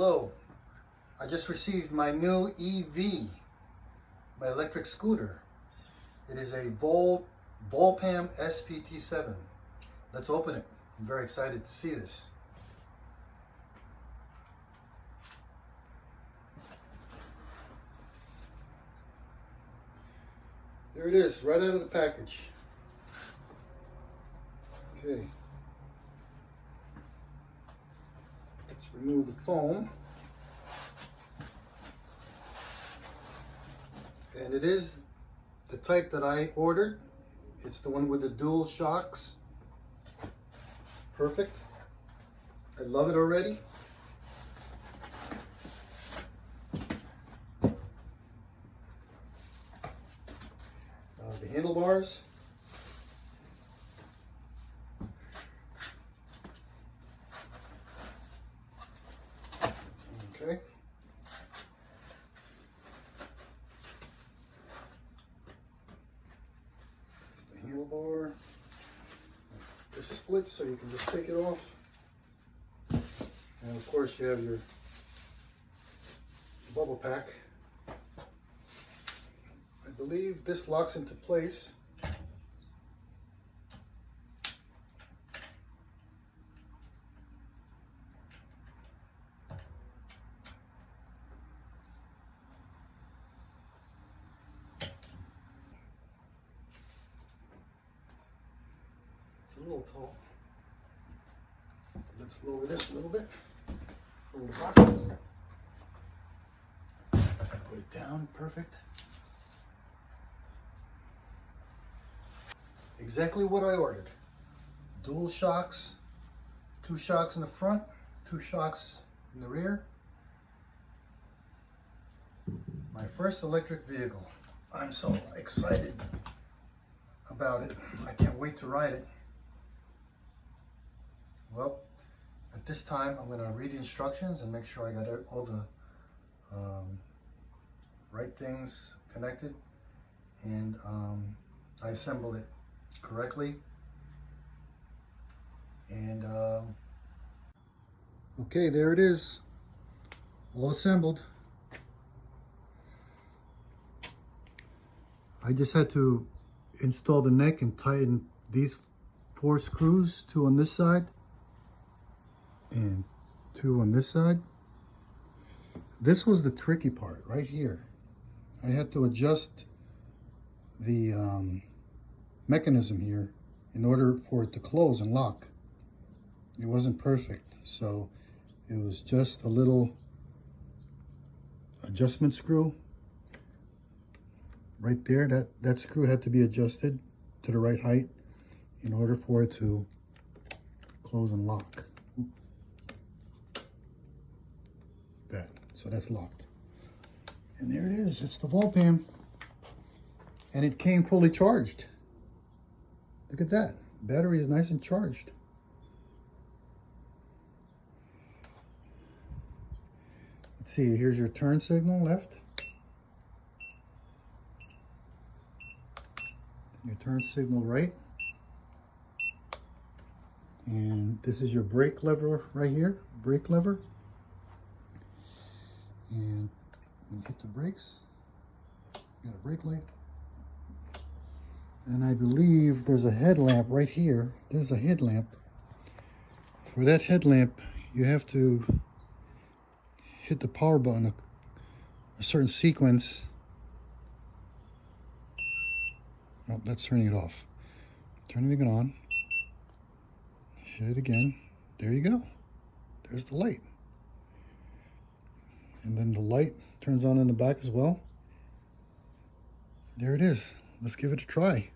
Hello, I just received my new EV, my electric scooter. It is a Volpam SPT7. Let's open it. I'm very excited to see this. There it is, right out of the package. Okay. Let's remove the foam. And it is the type that I ordered. It's the one with the dual shocks. Perfect. I love it already. The handlebars. Okay. The handlebar. This splits so you can just take it off. And of course you have your bubble pack. I believe this locks into place. It's a little tall. Let's lower this a little bit. Lower the box. Put it down, perfect. Exactly what I ordered. Dual shocks, 2 shocks in the front, 2 shocks in the rear. My first electric vehicle. I'm so excited about it. I can't wait to ride it. Well, at this time I'm going to read the instructions and make sure I got all the right things connected, and I assembled it correctly. And okay, there it is, all assembled. I just had to install the neck and tighten these 4 screws, 2 on this side and 2 on this side. This was the tricky part right here. I had to adjust the mechanism here in order for it to close and lock. It wasn't perfect, so it was just a little adjustment screw right there. That screw had to be adjusted to the right height in order for it to close and lock. That, so that's locked. And there it is, it's the Volpam. And it came fully charged. Look at that, battery is nice and charged. Let's see, here's your turn signal, left. Your turn signal, right. And this is your brake lever right here, brake lever. And you hit the brakes, got a brake light. And I believe there's a headlamp right here. There's a headlamp. For that headlamp, you have to hit the power button a certain sequence. Oh, that's turning it off. Turning it on. Hit it again. There you go. There's the light. And then the light turns on in the back as well. There it is. Let's give it a try.